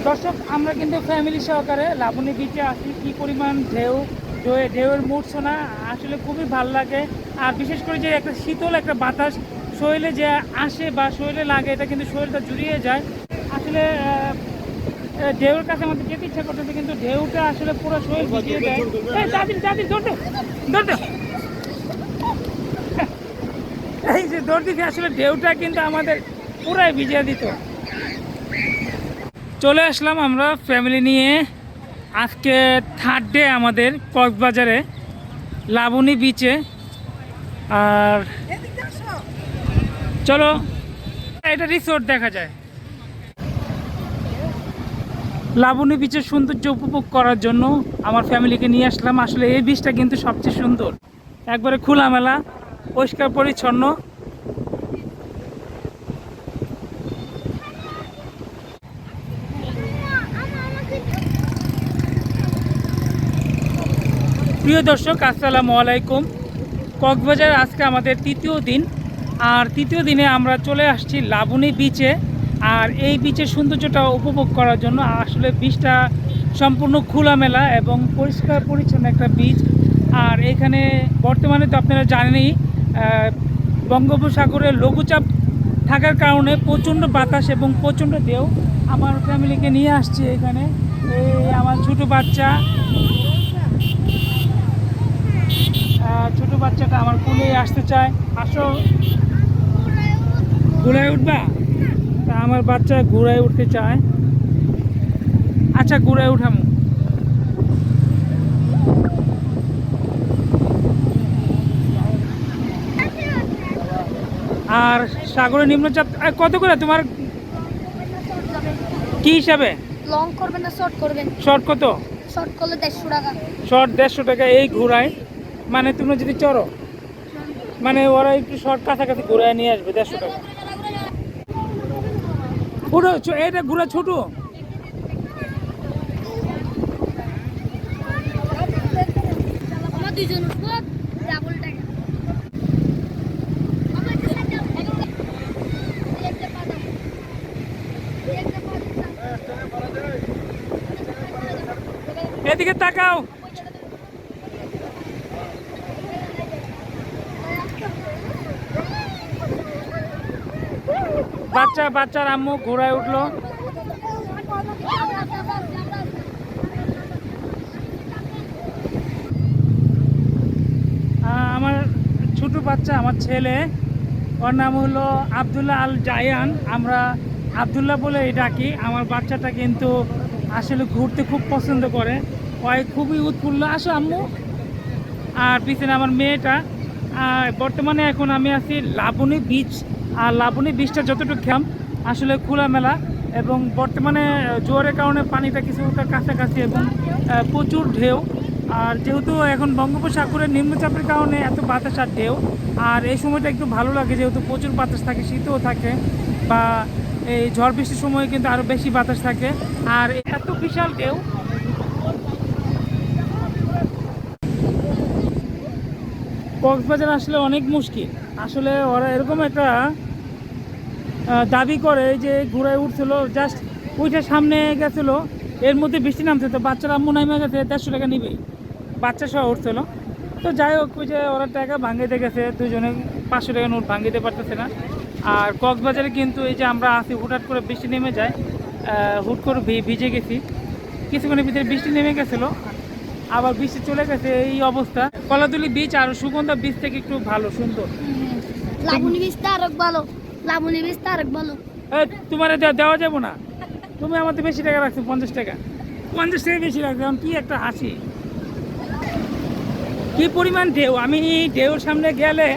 দর্শক, আমরা কিন্তু ফ্যামিলি সহকারে লাবণী বিচে আসি। কি পরিমাণ ঢেউ, ঢেউয়ের মূর্ছনা আসলে খুবই ভাল লাগে। আর বিশেষ করে যে একটা শীতল একটা বাতাস শরীরে যে আসে বা শরীরে লাগে, এটা কিন্তু শরীরটা জুড়িয়ে যায়। আসলে ঢেউর কাছে আমাদের যেতে ইচ্ছা করতেছে, কিন্তু ঢেউটা আসলে পুরো শরীর ভিজিয়ে দেয়। এই যে দৌড় দিতে আসলে ঢেউটা কিন্তু আমাদের পুরাই ভিজিয়ে দিত। চলে আসলাম আমরা ফ্যামিলি নিয়ে। আজকে থার্ড ডে আমাদের কক্সবাজারে লাবণী বিচে। আর চলো, এটা রিসোর্ট দেখা যায়। লাবণী বিচের সৌন্দর্য উপভোগ করার জন্য আমার ফ্যামিলিকে নিয়ে আসলাম। আসলে এই বিচটা কিন্তু সবচেয়ে সুন্দর, একবারে খোলামেলা, পরিষ্কার পরিচ্ছন্ন। প্রিয় দর্শক, আসসালামু আলাইকুম। কক্সবাজার আজকে আমাদের তৃতীয় দিন। আর তৃতীয় দিনে আমরা চলে আসছি লাবণী বিচে। আর এই বিচের সৌন্দর্যটা উপভোগ করার জন্য আসলে বিচটা সম্পূর্ণ খোলামেলা এবং পরিষ্কার পরিচ্ছন্ন একটা বিচ। আর এখানে বর্তমানে তো আপনারা জানেনই, বঙ্গোপসাগরের লঘুচাপ থাকার কারণে প্রচণ্ড বাতাস এবং প্রচণ্ড ঢেউ। আমার ফ্যামিলিকে নিয়ে আসছি এখানে। এই আমার ছোটো বাচ্চা, ছোট বাচ্চাটা আমার কোলে আসতে চায়। আসো, ঘোড়ায় উঠবা? তা আমার বাচ্চা ঘোড়ায় উঠতে চায়। আচ্ছা, ঘোড়ায় উঠামো। আর সাগরের নিম্নচাপ কত করে তোমার, কি হিসাবে? লং করবেন না শর্ট করবেন? শর্ট কত? শর্ট করলে 150 টাকা। শর্ট 150 টাকা এই ঘোড়ায়। মানে তুমি যদি চড়ো, মানে ওরা একটু শর্ট কাছাকাছি ঘোড়ায় নিয়ে আসবে 150 টাকা। পুরো এটা ঘোড়া ছোট। আমার দুইজন উঠবো, ডাবল টাকা। এদিকে তাকাও। বাচ্চার আম্মু ঘোড়ায় উঠলো। আমার ছোট বাচ্চা, আমার ছেলে, ওর নাম হলো আবদুল্লাহ আল জায়ান। আমরা আবদুল্লাহ বলে ডাকি। আমার বাচ্চাটা কিন্তু আসলে ঘুরতে খুব পছন্দ করে, ওই খুবই উৎফুল্ল। আসো আম্মু। আর পিছনে আমার মেয়েটা। বর্তমানে এখন আমি আছি লাবণী বিচ। আর লাবণী বিচটা যতটুকু খেলাম আসলে খোলামেলা, এবং বর্তমানে জোয়ারের কারণে পানিটা কিছুটা কাছাকাছি এবং প্রচুর ঢেউ। আর যেহেতু এখন বঙ্গোপসাগরের নিম্নচাপের কারণে এত বাতাস আর ঢেউ। আর এই সময়টা একটু ভালো লাগে, যেহেতু প্রচুর বাতাস থাকে, শীতও থাকে, বা এই ঝড় বৃষ্টির সময় কিন্তু আরও বেশি বাতাস থাকে। আর এত বিশাল ঢেউ, কক্সবাজার আসলে অনেক মুশকিল। আসলে ওরা এরকম একটা দাবি করে যে ঘোড়ায় উঠছিল, জাস্ট ওইটা সামনে গেছিলো, এর মধ্যে বৃষ্টি নামছে, তো বাচ্চারা আম্মু নামে গেছে, 150 টাকা নিবেই, বাচ্চা সহ উঠছিল। তো যাই হোক, ওই যে ওরা টাকা ভাঙিতে গেছে, দুজনে 500 টাকা নোট ভাঙিতে পারতেছে না। আর কক্সবাজারে কিন্তু এই যে আমরা আসি, হুটহাট করে বৃষ্টি নেমে যায়, হুট করে ভিজে গেছি। কিছুক্ষণের ভিতরে বৃষ্টি নেমে গেছিলো, আবার বৃষ্টি চলে গেছে, এই অবস্থা। কলাতলি বিচ আর সুগন্ধা বিচ থেকে একটু ভালো, সুন্দর। লাবণী বীজটা আরেক ভালো, লাবণী বীজটা আরেক ভালো। তোমার দেওয়া যাবো না, তুমি আমাদের বেশি টাকা রাখছো, 50 টাকা। 50 টাকা বেশি রাখছো, কি একটা হাসি। কি পরিমাণ ঢেউ, আমি ঢেউর সামনে গেলে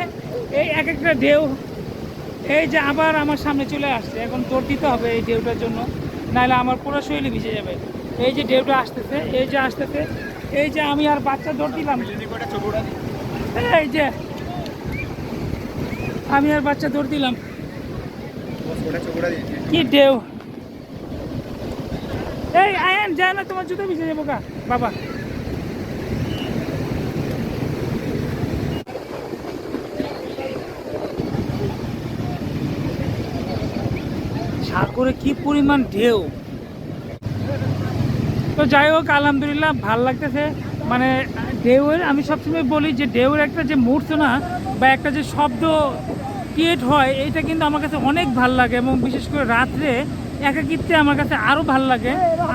এই এক একটা ঢেউ, এই যে আবার আমার সামনে চলে আসছে। এখন দৌড় দিতে হবে এই ঢেউটার জন্য, নাহলে আমার পুরো শরীরে ভিজে যাবে। এই যে ঢেউটা আসতেছে, এই যে আসতেছে, এই যে আমি আর বাচ্চা দৌড় দিলাম, এই যে আমি আর বাচ্চা দৌড় দিলাম, কি ঢেউ। এই আয়ান যায় না, তোমার জুতো ভিজে যাবো গা বাবা। সাগরে কি পরিমাণ ঢেউ, তো যাই হোক আলহামদুলিল্লাহ ভাল লাগতেছে। মানে ঢেউয়ের, আমি সবসময় বলি যে ঢেউয়ের একটা যে মূর্ছনা বা একটা যে শব্দ ক্রিয়েট হয়, এটা কিন্তু আমার কাছে অনেক ভাল লাগে, এবং বিশেষ করে রাত্রে একাকিত্বে আমার কাছে আরও ভাল লাগে।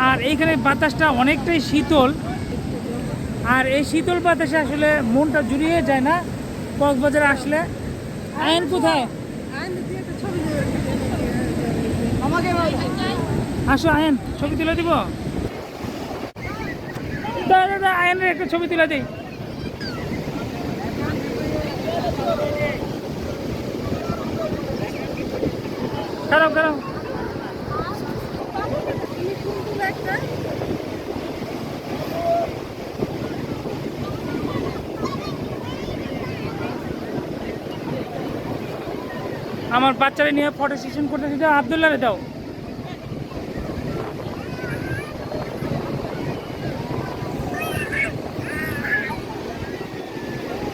আর এইখানে বাতাসটা অনেকটাই শীতল, আর এই শীতল বাতাসে আসলে মনটা জুড়িয়ে যায় না কক্সবাজারে আসলে। আয়ন কোথায়? আসো আয়ন, ছবি তুলে দিব। দাদা আয়নের একটা ছবি তুলে দিই। খারাপ খারাপ। আমার বাচ্চারা নিয়ে ফটো সেশন করতেছি, দাও আব্দুল্লাহ রে দাও।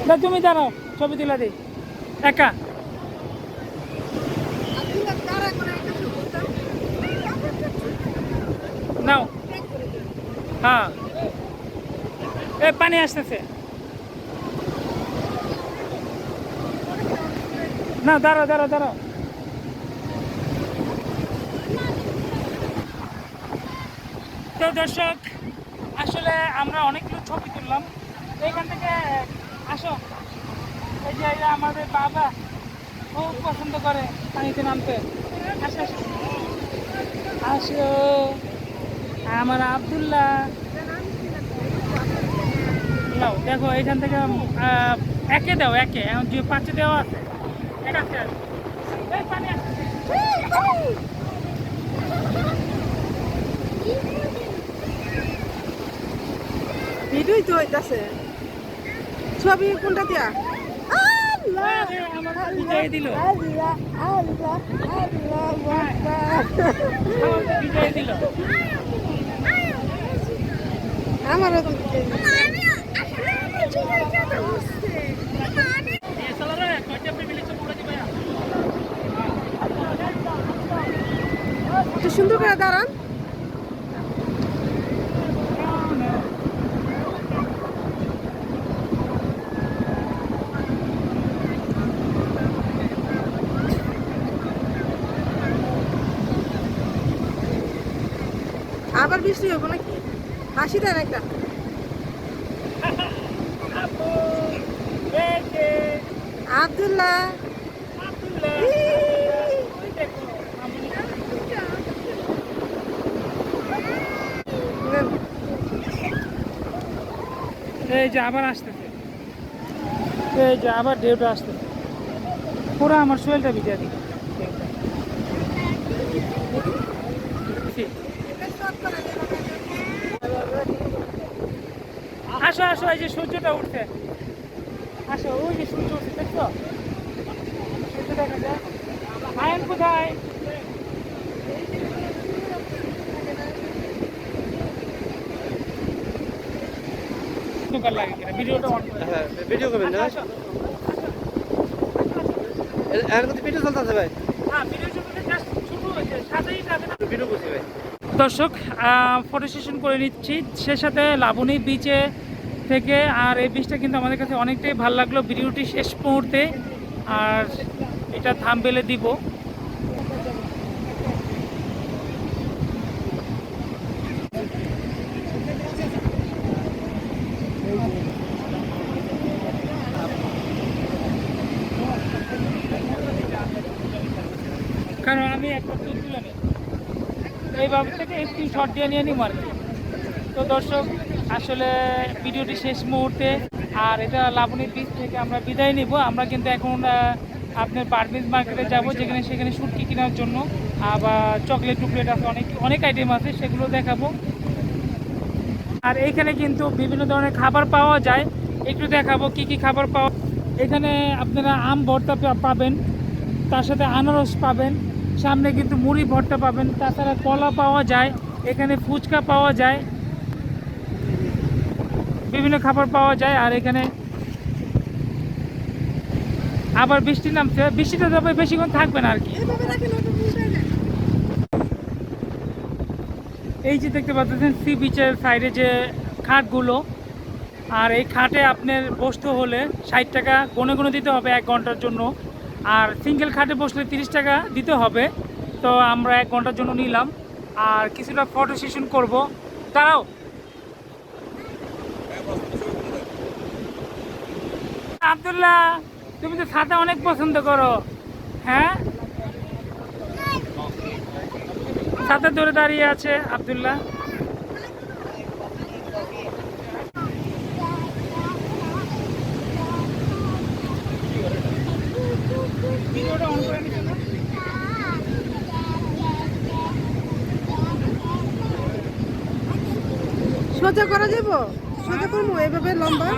না তুমি দাঁড়াও, ছবি তুলে দিই একা। নাও। হ্যাঁ, এ পানি আসতেছে। না দাঁড়াও দাঁড়াও দাঁড়াও। তো দর্শক, আসলে আমরা অনেকগুলো ছবি তুললাম। তো এখান থেকে আসো, এই যে এরা আমাদের বাবা খুব পছন্দ করে পানিতে নামতে। আসো আসো আসো, আমার আব্দুল্লাহ। নাও দেখো এখান থেকে একে দাও, একে এখন যে পাঁচে দেওয়া আছে এক আছে। এই পানি আসছে। ভিডিওই তো হইতাছে। ছবি কোনটা দিয়া? আমার বিজয় দিল, বিজয় দিল। আমারও একটু সুন্দর করে দাঁড়ান। আবার বৃষ্টি হবো নাকি? হাসি দেন একটা। আব্দুল্লাহ এই যে আবার আসতেছে, এই যে আবার ঢেউটা আসতেছে, পুরো আমার শরীরটা ভিজা দিল। আসো আসো, এই যে সূর্যটা উঠছে, আসো ওই যে সূর্য উঠছে, দেখছো সূর্য দেখা যায়। আয়ন কোথায়? লাগে কিনা ভিডিওটা অন করে। হ্যাঁ ভিডিও করবেন না? আসো এর মধ্যে ভিডিও চলতেছে ভাই। হ্যাঁ, ভিডিও শুরুতে জাস্ট শুরু হয়েছে, সাথেই থাকে না। ভিডিও করছি ভাই। দর্শক, ফটো সেশন করে নিচ্ছি, সে সাথে লাবণী বিচে থেকে। আর এই বিচটা কিন্তু আমাদের কাছে অনেকটাই ভালো লাগলো ভিডিওটি শেষ মুহূর্তে, আর এটা থাম্বনেলে দিব। কারণ আমি একটা তুলে নিই এইভাবে থেকে স্ক্রিনশট দিয়ে নিয়ে নিই আর কি। তো দর্শক, আসলে ভিডিওটি শেষ মুহূর্তে, আর এটা লাবণী বিচ থেকে আমরা বিদায় নিব। আমরা কিন্তু এখন আপনার বারবিজ মার্কেটে যাব, যেখানে সেখানে শুটকি কেনার জন্য, আবার চকলেট টুকলেট আছে, অনেক অনেক আইটেম আছে, সেগুলো দেখাবো। আর এইখানে কিন্তু বিভিন্ন ধরনের খাবার পাওয়া যায়, একটু দেখাবো কি কি খাবার পাওয়া। এখানে আপনারা আম ভর্তা পাবেন, তার সাথে আনারস পাবেন, সামনে কিন্তু মুড়ি ভর্তা পাবেন, তাছাড়া কলা পাওয়া যায়, এখানে ফুচকা পাওয়া যায়, বিভিন্ন খাবার পাওয়া যায়। আর এখানে আবার বৃষ্টি নামছে, বৃষ্টিটা তবে বেশিক্ষণ থাকবে না আর কি। এই যে দেখতে পাচ্ছেন সি বিচের সাইডে যে খাটগুলো, আর এই খাটে আপনার বসতে হলে 60 টাকা গনে গনে দিতে হবে 1 ঘন্টার জন্য, আর সিঙ্গেল খাটে বসলে 30 টাকা দিতে হবে। তো আমরা 1 ঘন্টার জন্য নিলাম, আর কিছুটা ফটো সেশন করবো। দাঁড়াও, আব্দুল্লাহ তুমি তো ছাতা অনেক পছন্দ করো, হ্যাঁ? ছাতা ধরে দাঁড়িয়ে আছে আব্দুল্লাহ। সোজা করা যাব, সোজা করবো এভাবে লম্বা।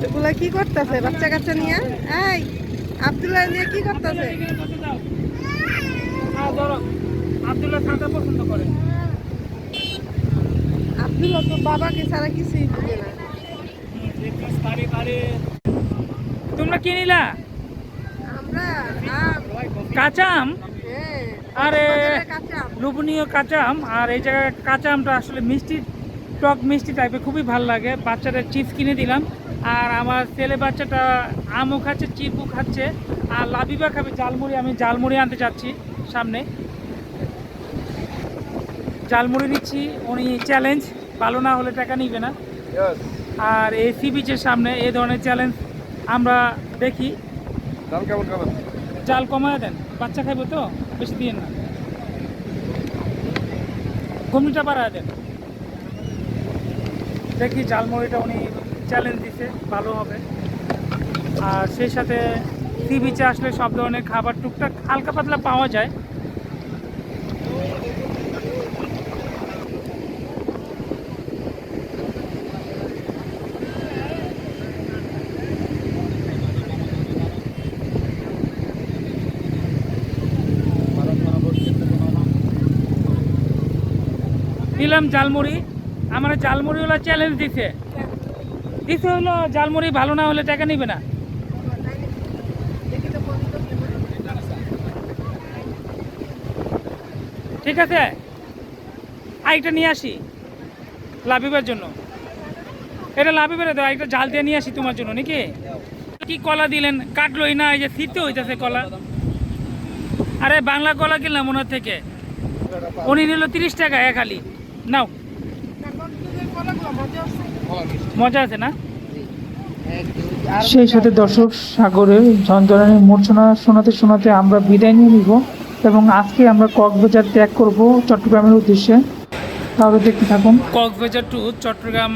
এগুলা কি করতেছে বাচ্চা কাচ্চা নিয়ে? এই আব্দুল্লাহ নিয়ে কি করতেছে? আব্দুল্লাহ ছাতা পছন্দ করে। আব্দুল্লাহ তো বাবাকে ছাড়া কিছুই বুঝে না। তোমরা কি নিলা? আমরা আম, কাঁচা আম? হ্যাঁ, আরে বাজারে কাঁচা আম। লোভনীয় কাঁচা আম। আর এই জায়গায় কাঁচা আমটা আসলে মিষ্টি, টক মিষ্টি টাইপের, খুবই ভালো লাগে। বাচ্চাটা চিপস কিনে দিলাম, আর আমার ছেলে বাচ্চাটা আমও খাচ্ছে, চিপও খাচ্ছে, আর লাবিবা খাবে জালমুড়ি। আমি জালমুড়ি আনতে চাচ্ছি সামনে, জালমুড়ি নিচ্ছি। উনি চ্যালেঞ্জ, ভালো না হলে টাকা নিবে না। আর এই সি বিচের সামনে এই ধরনের চ্যালেঞ্জ আমরা দেখি। দাম কেমন খাবেন? জাল কমায় দেন, বাচ্চা খাইবো তো, বেশি দিন না, ঘুমনিটা বাড়ায় দেন। দেখি জালমুড়িটা উনি চ্যালেঞ্জ দিছে, ভালো হবে। আর সেই সাথে সি বিচে আসলে সব ধরনের খাবার টুকটাক হালকা পাতলা পাওয়া যায়। দিলাম জালমুড়ি, আমার জালমুড়িওয়ালা চ্যালেঞ্জ দিছে হলো জালমুড়ি ভালো না হলে টাকা নিবে না। ঠিক আছে, আরেকটা নিয়ে আসি লাবিবার জন্য। এটা লাবিবারে দাও, একটা জাল দিয়ে নিয়ে আসি তোমার জন্য। নাকি কি কলা দিলেন, কাটলোই না, এই যে শীতে হইতেছে কলা। আরে বাংলা কলা কিনলাম ওনার থেকে, উনি নিল 30 টাকা এক হালি। নাও, মজা আছে না? সেই সাথে দর্শক সাগরের ঝনঝনানি মূর্ছনা শোনাতে শোনাতে আমরা বিদায় নিয়ে নিব, এবং আজকে আমরা কক্সবাজার ত্যাগ করব চট্টগ্রামের উদ্দেশ্যে। তাহলে দেখতে থাকুন। কক্সবাজার টু চট্টগ্রাম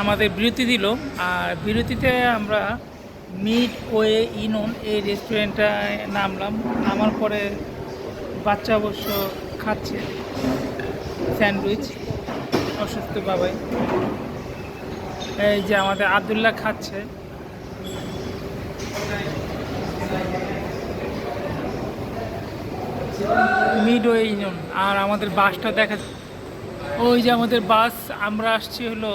আমাদের বিরতি দিল, আর বিরতিতে আমরা মিড ওয়ে ইনন এই রেস্টুরেন্টটায় নামলাম। নামার পরে বাচ্চা অবশ্য খাচ্ছে স্যান্ডউইচ, অসুস্থ বাবাই। এই যে আমাদের আব্দুল্লাহ খাচ্ছে। Midway union. আর আমাদের বাসটা দেখা, ওই যে আমাদের বাস। আমরা আসছি হলো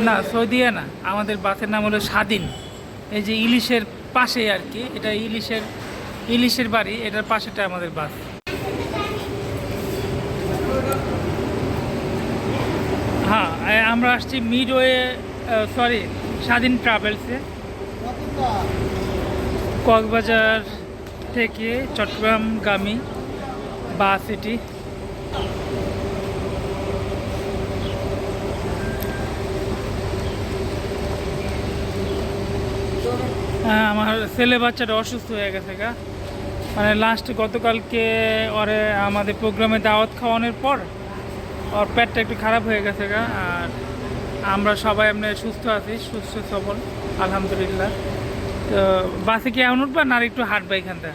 না, সৌদিয়া না, আমাদের বাসের নাম হলো স্বাধীন। এই যে ইলিশের পাশে আর কি, এটা ইলিশের বাড়ি, এটার পাশেটা আমাদের বাস। হ্যাঁ, আমরা আসছি মিডওয়ে, সরি স্বাধীন ট্রাভেলসে। কক্সবাজার থেকে চট্টগ্রামগামী বাস এটি। আমার ছেলে বাচ্চাটা অসুস্থ হয়ে গেছে গা, মানে লাস্ট গতকালকে ওরে আমাদের প্রোগ্রামে দাওয়াত খাওয়ানোর পর ওর পেটটা একটু খারাপ হয়ে গেছে গা। আর আমরা সবাই এমনি সুস্থ আছি, সুস্থ সবল আলহামদুলিল্লাহ। তো বাসে কি এমন উঠবা না আর একটু হাঁটবা এখানটা?